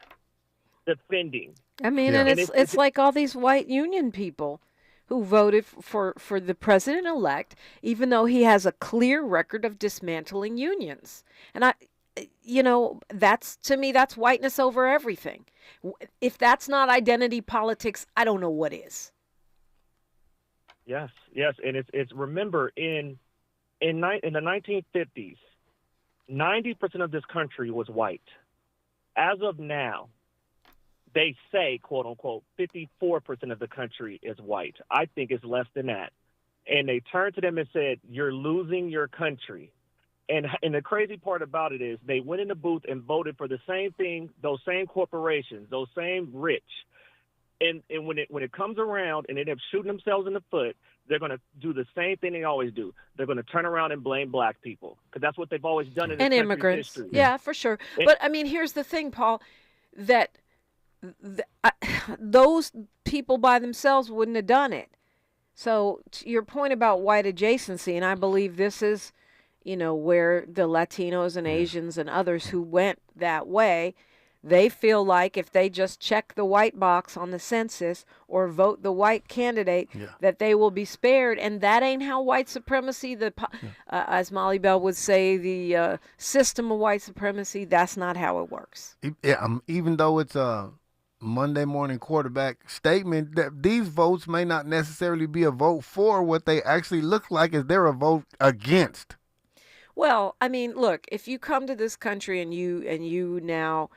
defending. I mean, and it's like all these white union people who voted for the president-elect, even though he has a clear record of dismantling unions. And that's, to me, that's whiteness over everything. If that's not identity politics, I don't know what is. Yes, and it's remember in the 1950s, 90% of this country was white. As of now, they say, quote unquote, 54% of the country is white. I think it's less than that. And they turned to them and said, "You're losing your country." And the crazy part about it is they went in the booth and voted for the same thing, those same corporations, those same rich. And when it comes around and they end up shooting themselves in the foot, they're going to do the same thing they always do. They're going to turn around and blame black people because that's what they've always done in this country's immigrants. history. Yeah, for sure. But I mean, here's the thing, Paul, that those people by themselves wouldn't have done it. So to your point about white adjacency, and I believe this is, where the Latinos and Asians and others who went that way, they feel like if they just check the white box on the census or vote the white candidate, that they will be spared. And that ain't how white supremacy, as Molly Bell would say, the system of white supremacy, that's not how it works. Yeah, even though it's a Monday morning quarterback statement, that these votes may not necessarily be a vote for. What they actually look like is they're a vote against. Well, I mean, look, if you come to this country and you now,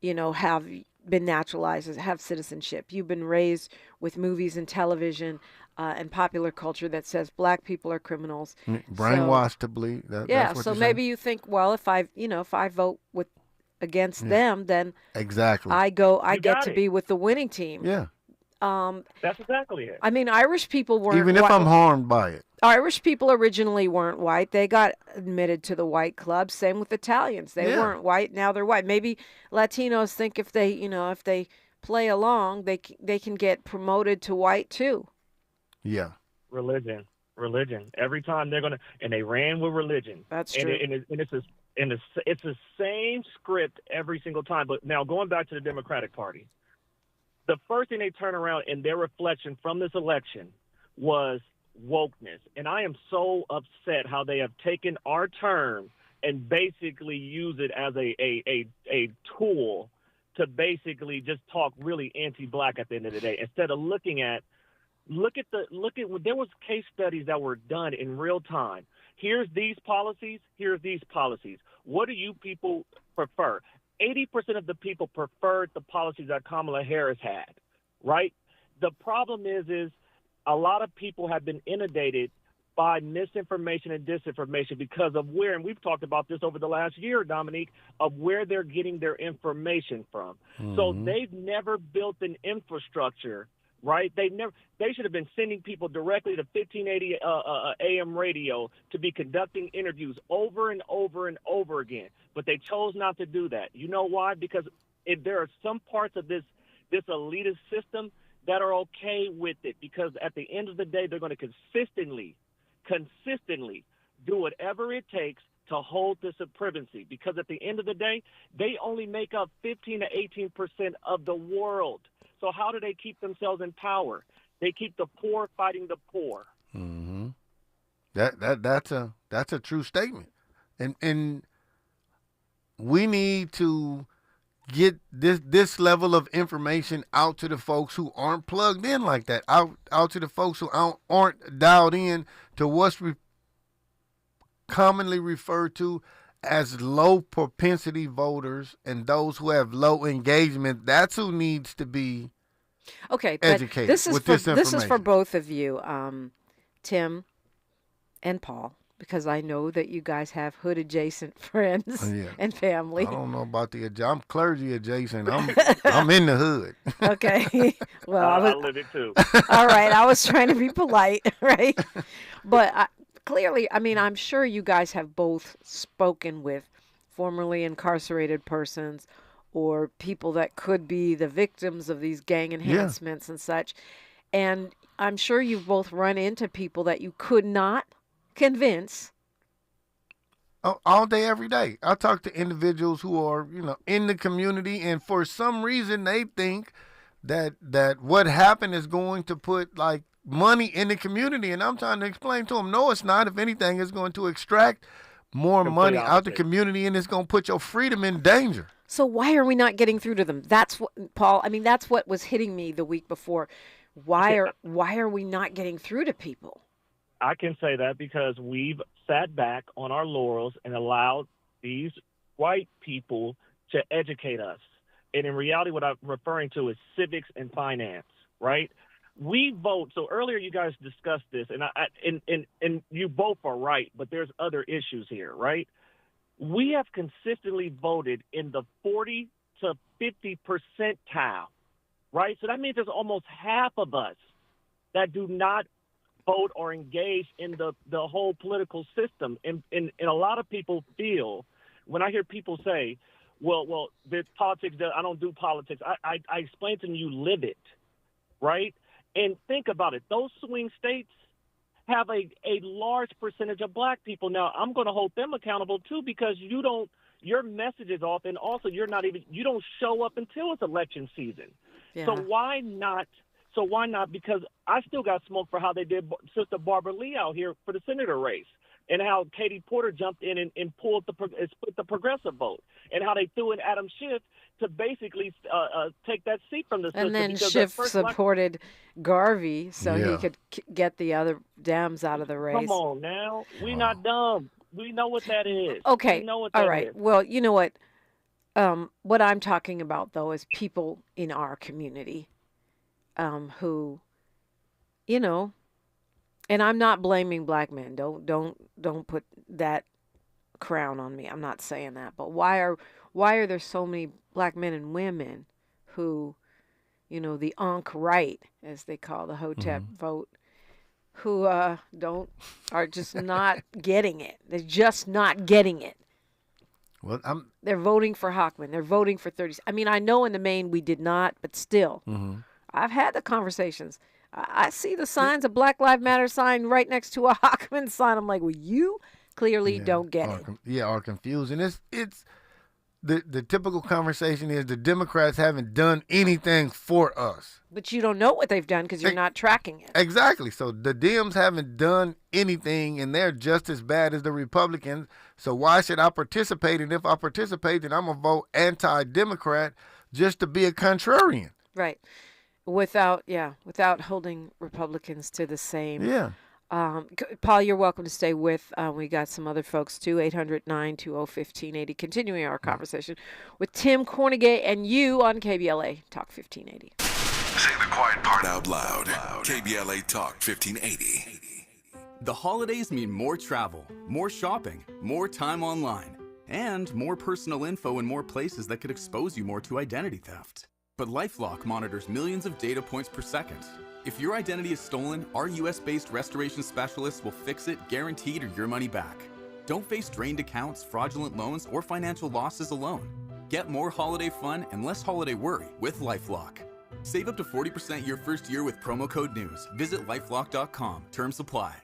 have been naturalized, have citizenship, you've been raised with movies and television and popular culture that says black people are criminals. Brainwashed to believe that. Yeah, that's what so you're maybe saying? you think, well, if I vote against them, then exactly I get to be with the winning team. Yeah. That's exactly it. I mean, Irish people weren't. Even if I'm harmed by it. Irish people originally weren't white. They got admitted to the white club. Same with Italians. They weren't white. Now they're white. Maybe Latinos think if they play along, they can get promoted to white too. Yeah. Religion. Every time they're gonna, and they ran with religion. That's true. It's the same script every single time. But now going back to the Democratic Party, the first thing they turn around in their reflection from this election was wokeness. And I am so upset how they have taken our term and basically use it as a tool to basically just talk really anti-black at the end of the day, instead of looking at there was case studies that were done in real time. Here's these policies. What do you people prefer? 80% of the people preferred the policies that Kamala Harris had, right? The problem is a lot of people have been inundated by misinformation and disinformation because of where, and we've talked about this over the last year, Dominique, of where they're getting their information from. Mm-hmm. So they've never built an infrastructure, right? They should have been sending people directly to 1580 AM radio to be conducting interviews over and over and over again. But they chose not to do that. You know why? Because if there are some parts of this elitist system that are okay with it, because at the end of the day, they're going to consistently do whatever it takes to hold the supremacy. Because at the end of the day, they only make up 15 to 18% of the world. So how do they keep themselves in power? They keep the poor fighting the poor. Mm-hmm. That's a true statement, and we need to get this level of information out to the folks who aren't plugged in like that, out to the folks who aren't dialed in to what's commonly referred to as low propensity voters and those who have low engagement. That's who needs to be educated. This is for both of you, Tim and Paul, because I know that you guys have hood adjacent friends and family. I don't know about I'm clergy adjacent. I'm in the hood. Okay. Well, I live it too. All right. I was trying to be polite, right? But clearly, I mean, I'm sure you guys have both spoken with formerly incarcerated persons or people that could be the victims of these gang enhancements and such. And I'm sure you've both run into people that you could not convince. All day, every day. I talk to individuals who are, in the community, and for some reason they think that what happened is going to put like money in the community, and I'm trying to explain to them, no, it's not. If anything, it's going to extract more money out the community, and it's going to put your freedom in danger. So why are we not getting through to them? That's what, Paul. I mean, that's what was hitting me the week before. Why are we not getting through to people? I can say that because we've sat back on our laurels and allowed these white people to educate us. And in reality, what I'm referring to is civics and finance, right? We vote. So earlier you guys discussed this, and you both are right, but there's other issues here, right? We have consistently voted in the 40 to 50 percentile, right? So that means there's almost half of us that do not vote or engage in the whole political system. And a lot of people feel, when I hear people say, well, there's politics, I don't do politics. I explain to them, you live it, right? And think about it. Those swing states have a large percentage of black people. Now, I'm going to hold them accountable, too, because your message is off, and also you don't show up until it's election season. Yeah. So why not? Because I still got smoke for how they did Sister Barbara Lee out here for the senator race, and how Katie Porter jumped in and split the progressive vote, and how they threw in Adam Schiff to basically take that seat from the sister. And then Schiff supported Garvey so he could get the other Dems out of the race. Come on now. We're not dumb. We know what that is. Okay. We know what that all right. is. Well, you know what? What I'm talking about, though, is people in our community who, and I'm not blaming black men. Don't put that crown on me. I'm not saying that. But why are there so many black men and women who the Ankh right, as they call the Hotep vote, who are just not getting it. They're just not getting it. Well, They're voting for Hochman. They're voting for 30. I mean, I know in the main we did not, but still, I've had the conversations. I see the signs, a Black Lives Matter sign right next to a Hochman sign. I'm like, well, you clearly don't get it. Are confused. And it's the typical conversation is the Democrats haven't done anything for us. But you don't know what they've done because you're not tracking it. Exactly. So the Dems haven't done anything, and they're just as bad as the Republicans. So why should I participate? And if I participate, then I'm going to vote anti-Democrat just to be a contrarian. Right. Without holding Republicans to the same. Yeah. Paul, you're welcome to stay with. We got some other folks too. 800-920-1580. Continuing our conversation with Tim, Kornegay, and you on KBLA Talk 1580. Say the quiet part out loud. KBLA Talk 1580. The holidays mean more travel, more shopping, more time online, and more personal info in more places that could expose you more to identity theft. But LifeLock monitors millions of data points per second. If your identity is stolen, our US-based restoration specialists will fix it, guaranteed, or your money back. Don't face drained accounts, fraudulent loans, or financial losses alone. Get more holiday fun and less holiday worry with LifeLock. Save up to 40% your first year with promo code NEWS. Visit lifelock.com. Terms apply.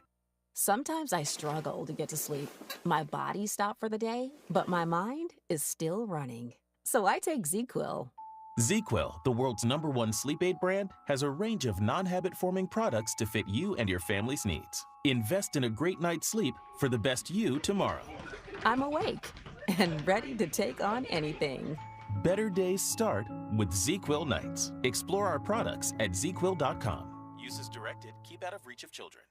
Sometimes I struggle to get to sleep. My body stopped for the day, but my mind is still running. So I take ZQuil. ZQuil, the world's #1 sleep aid brand, has a range of non-habit-forming products to fit you and your family's needs. Invest in a great night's sleep for the best you tomorrow. I'm awake and ready to take on anything. Better days start with ZQuil nights. Explore our products at ZQuil.com. Use as directed. Keep out of reach of children.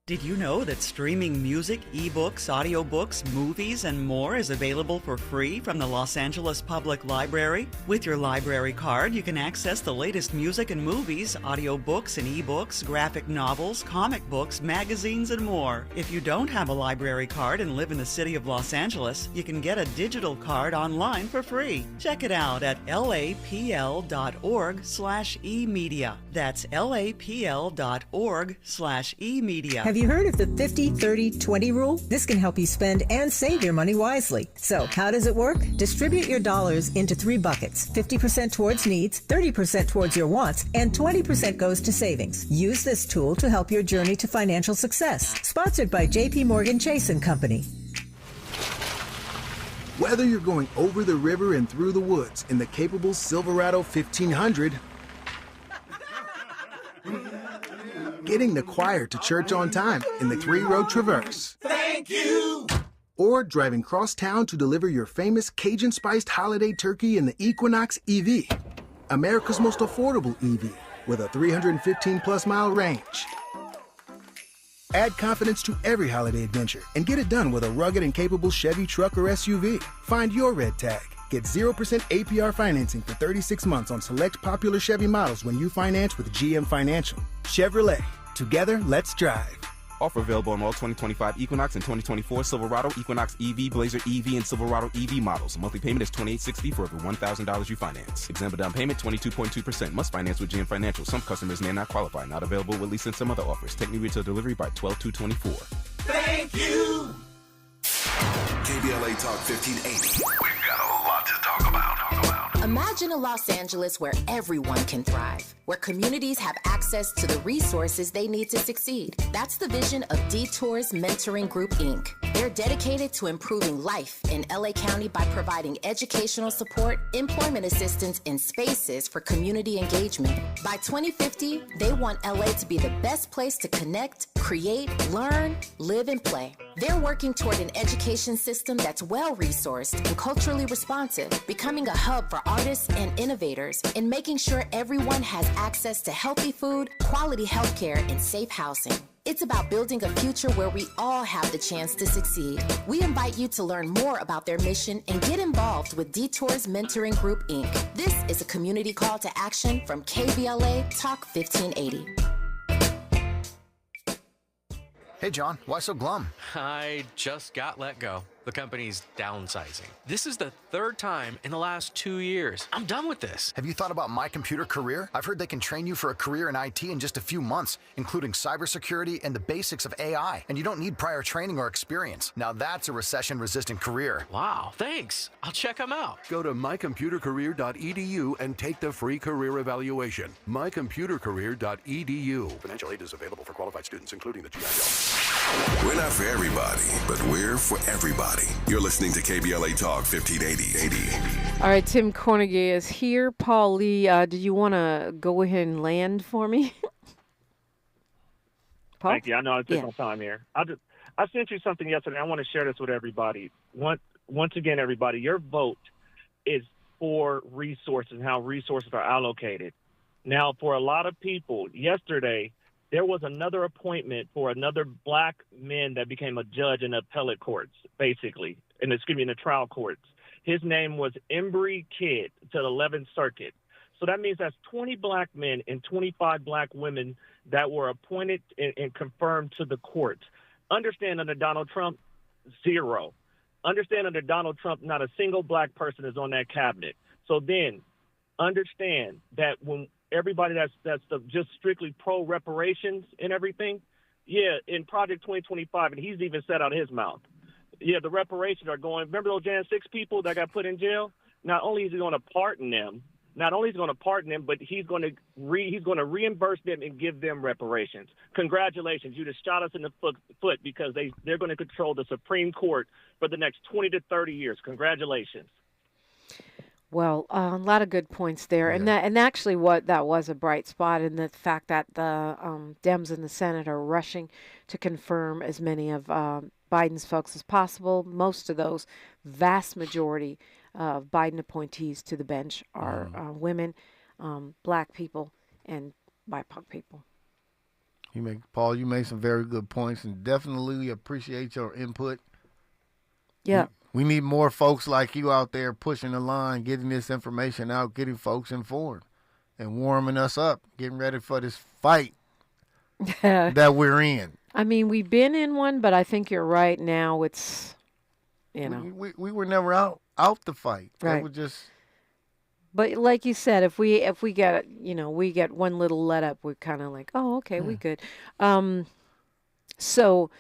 Did you know that streaming music, ebooks, audiobooks, movies, and more is available for free from the Los Angeles Public Library? With your library card, you can access the latest music and movies, audiobooks and ebooks, graphic novels, comic books, magazines, and more. If you don't have a library card and live in the city of Los Angeles, you can get a digital card online for free. Check it out at lapl.org/emedia. That's lapl.org/emedia. Have you heard of the 50-30-20 rule? This can help you spend and save your money wisely. So, how does it work? Distribute your dollars into 3 buckets. 50% towards needs, 30% towards your wants, and 20% goes to savings. Use this tool to help your journey to financial success. Sponsored by JP Morgan Chase & Company. Whether you're going over the river and through the woods in the capable Silverado 1500, getting the choir to church on time in the 3-row Traverse. Thank you! Or driving cross town to deliver your famous Cajun-spiced holiday turkey in the Equinox EV. America's most affordable EV with a 315-plus mile range. Add confidence to every holiday adventure and get it done with a rugged and capable Chevy truck or SUV. Find your red tag. Get 0% APR financing for 36 months on select popular Chevy models when you finance with GM Financial. Chevrolet. Together, let's drive. Offer available on all 2025 Equinox and 2024 Silverado, Equinox EV, Blazer EV, and Silverado EV models. Monthly payment is $28.60 for every $1,000 you finance. Example down payment 22.2%. Must finance with GM Financial. Some customers may not qualify. Not available with lease and some other offers. Take new retail delivery by 12/2/24. Thank you! KBLA Talk 1580. We've got a lot to talk about. Imagine a Los Angeles where everyone can thrive, where communities have access to the resources they need to succeed. That's the vision of Detours Mentoring Group, Inc. They're dedicated to improving life in LA County by providing educational support, employment assistance, and spaces for community engagement. By 2050, they want LA to be the best place to connect, create, learn, live, and play. They're working toward an education system that's well-resourced and culturally responsive, becoming a hub for artists and innovators, and making sure everyone has access to healthy food, quality healthcare, and safe housing. It's about building a future where we all have the chance to succeed. We invite you to learn more about their mission and get involved with Detours Mentoring Group, Inc. This is a community call to action from KBLA Talk 1580. Hey, John, why so glum? I just got let go. The company's downsizing. This is the third time in the last 2 years. I'm done with this. Have you thought about My Computer Career? I've heard they can train you for a career in IT in just a few months, including cybersecurity and the basics of AI. And you don't need prior training or experience. Now that's a recession-resistant career. Wow, thanks. I'll check them out. Go to mycomputercareer.edu and take the free career evaluation. mycomputercareer.edu. Financial aid is available for qualified students, including the GI Bill. We're not for everybody, but we're for everybody. You're listening to KBLA Talk 1580. All right, Tim Kornegay is here. Paul Lee, do you want to go ahead and land for me? Paul? Thank you. I know I took some time here. I sent you something yesterday. I want to share this with everybody. Once again, everybody, your vote is for resources and how resources are allocated. Now, for a lot of people, yesterday, there was another appointment for another black man that became a judge in the appellate courts, basically, in the trial courts. His name was Embry Kidd to the 11th Circuit. So that means that's 20 black men and 25 black women that were appointed and confirmed to the courts. Understand under Donald Trump, 0. Understand under Donald Trump, not a single black person is on that cabinet. So then understand that when everybody that's just strictly pro reparations and everything, in Project 2025, and he's even said out his mouth, the reparations are going. Remember those Jan 6 people that got put in jail? Not only is he going to pardon them, but he's going to reimburse them and give them reparations. Congratulations, you just shot us in the foot because they're going to control the Supreme Court for the next 20 to 30 years. Congratulations. Well, a lot of good points there, and actually, what that was a bright spot in the fact that the Dems in the Senate are rushing to confirm as many of Biden's folks as possible. Most of those, vast majority of Biden appointees to the bench are women, black people, and BIPOC people. Paul, you made some very good points, and definitely appreciate your input. Yeah. We need more folks like you out there pushing the line, getting this information out, getting folks informed, and warming us up, getting ready for this fight that we're in. I mean, we've been in one, but I think you're right. Now it's, we were never out the fight. Right. It was just. But like you said, if we get we get one little let up, we're kind of like, oh, okay, we good. So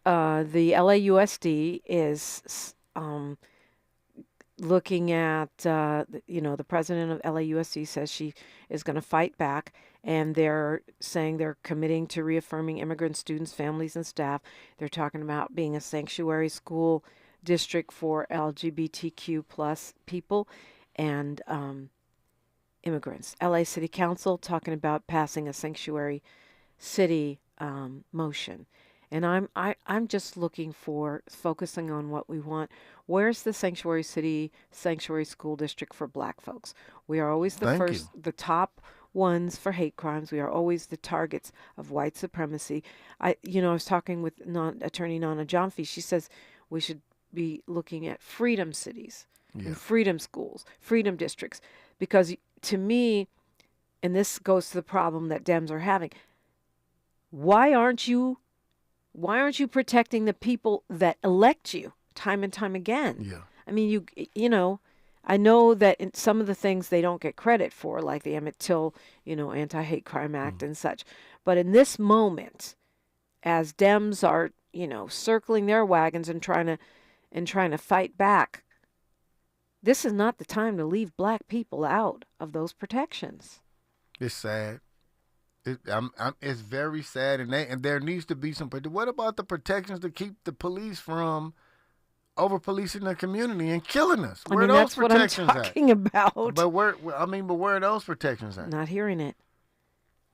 the LAUSD is looking at, the president of LAUSD says she is going to fight back, and they're saying they're committing to reaffirming immigrant students, families, and staff. They're talking about being a sanctuary school district for LGBTQ plus people and immigrants. LA City Council talking about passing a sanctuary city motion. And I'm just looking for focusing on what we want. Where's the sanctuary city, sanctuary school district for black folks? We are always the top ones for hate crimes. We are always the targets of white supremacy. I was talking with attorney Nana Jomfi. She says we should be looking at freedom cities and freedom schools, freedom districts, because to me, and this goes to the problem that Dems are having, why aren't you protecting the people that elect you time and time again? Yeah. I mean, I know that in some of the things they don't get credit for, like the Emmett Till, Anti-Hate Crime Act and such. But in this moment, as Dems are, circling their wagons and trying to fight back, this is not the time to leave black people out of those protections. It's sad. It's very sad, and there needs to be some. What about the protections to keep the police from over-policing the community and killing us? Where are those protections what I'm talking about. But where are those protections at? Not hearing it.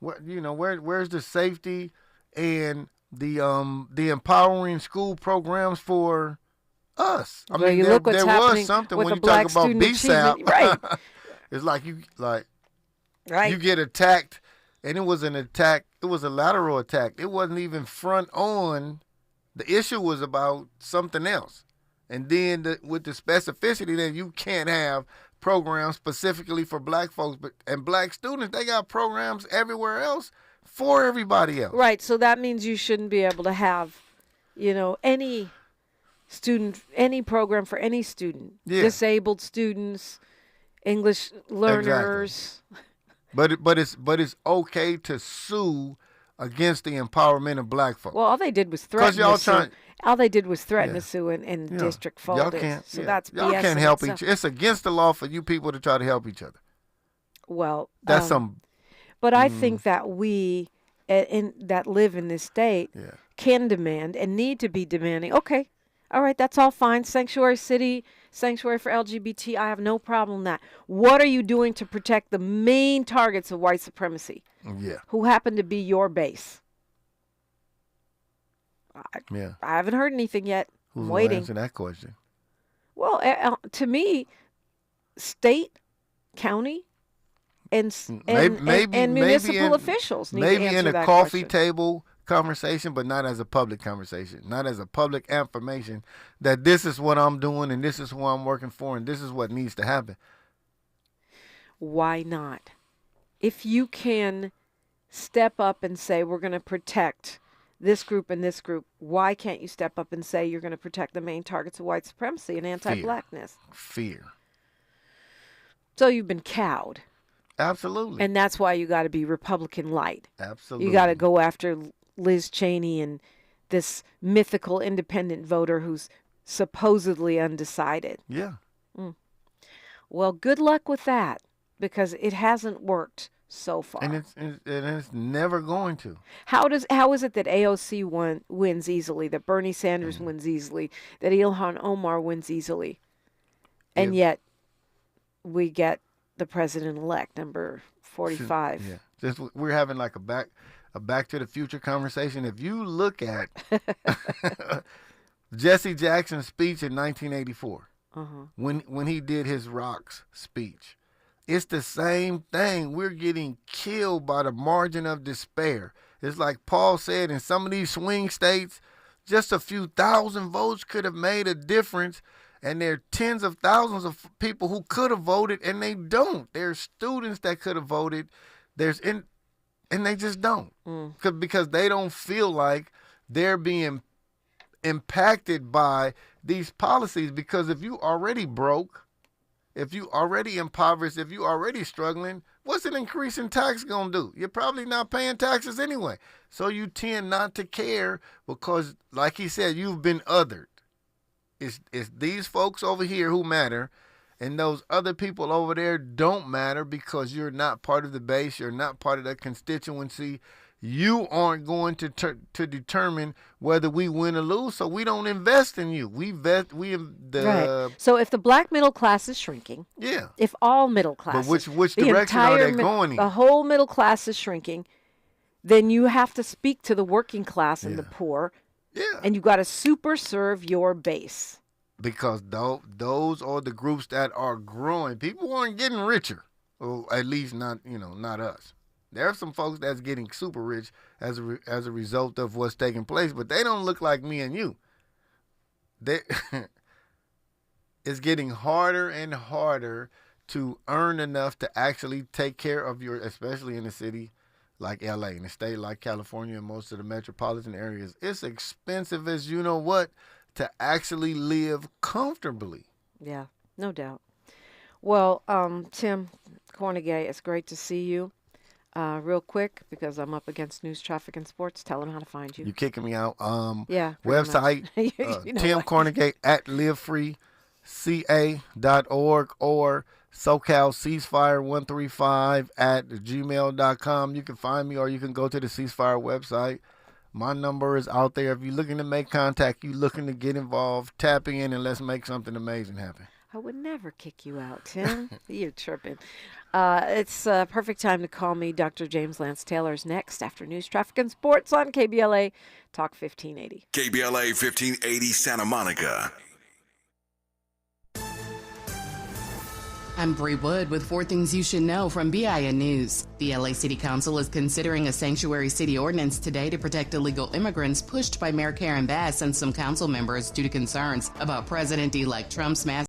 Where's the safety and the empowering school programs for us? I mean, there was something when you talk about BSAP. Right. It's like you get attacked. And it was an attack. It was a lateral attack. It wasn't even front on. The issue was about something else. And then with the specificity that you can't have programs specifically for black folks and black students, they got programs everywhere else for everybody else. Right. So that means you shouldn't be able to have, any any program for any student, disabled students, English learners. Exactly. But it's okay to sue against the empowerment of black folks. Well, all they did was threaten to sue. All they did was threaten to sue and district folded. That's y'all BS can't help each. It's against the law for you people to try to help each other. Well, that's some. But I think that we that live in this state can demand and need to be demanding. Okay, all right, that's all fine. Sanctuary city, sanctuary for LGBT. I have no problem with that. What are you doing to protect the main targets of white supremacy? Yeah. Who happen to be your base? I haven't heard anything yet. Who's waiting. Answer that question? Well, to me, state, county, and municipal officials need to answer that question. Maybe in a coffee table conversation, but not as a public conversation, not as a public affirmation that this is what I'm doing and this is who I'm working for and this is what needs to happen. Why not? If you can step up and say we're going to protect this group and this group, why can't you step up and say you're going to protect the main targets of white supremacy and anti-blackness? Fear. So you've been cowed. Absolutely. And that's why you got to be Republican light. Absolutely. You got to go after Liz Cheney and this mythical independent voter who's supposedly undecided. Yeah. Well, good luck with that, because it hasn't worked so far. And it's never going to. How is it that AOC wins easily, that Bernie Sanders wins easily, that Ilhan Omar wins easily, and yet we get the president-elect, number 45? Yeah. We're having like a back to the future conversation. If you look at Jesse Jackson's speech in 1984, when he did his Rocks speech, it's the same thing. We're getting killed by the margin of despair. It's like Paul said, in some of these swing states, just a few thousand votes could have made a difference. And there are tens of thousands of people who could have voted, and they don't. There's students that could have voted. And they just don't. Because they don't feel like they're being impacted by these policies. Because if you already broke, if you already impoverished, if you already struggling, what's an increase in tax going to do? You're probably not paying taxes anyway. So you tend not to care because, like he said, you've been othered. It's these folks over here who matter, and those other people over there don't matter because you're not part of the base. You're not part of the constituency. You aren't going to determine whether we win or lose, so we don't invest in you. Right. So if the black middle class is shrinking, if all middle classes, but which direction are they going in? The whole middle class is shrinking, then you have to speak to the working class and the poor, and you got to super serve your base. Because those are the groups that are growing. People aren't getting richer, or at least not us. There are some folks that's getting super rich as a result of what's taking place, but they don't look like me and you. It's getting harder and harder to earn enough to actually take care of especially in a city like LA, in a state like California and most of the metropolitan areas. It's expensive as you know what to actually live comfortably. Yeah, no doubt. Well, Tim Kornegay, it's great to see you. Real quick, because I'm up against news, traffic, and sports. Tell them how to find you. You kicking me out. Website, Tim Kornegay at livefreeca.org or SoCalCeasefire135 at gmail.com. You can find me, or you can go to the Ceasefire website. My number is out there. If you're looking to make contact, you're looking to get involved, tap in and let's make something amazing happen. I would never kick you out, Tim. You're tripping. It's a perfect time to call me. Dr. James Lance Taylor is next after news, traffic, and sports on KBLA Talk 1580. KBLA 1580 Santa Monica. I'm Bree Wood with 4 things you should know from BIN News. The LA City Council is considering a sanctuary city ordinance today to protect illegal immigrants pushed by Mayor Karen Bass and some council members due to concerns about President-elect Trump's mass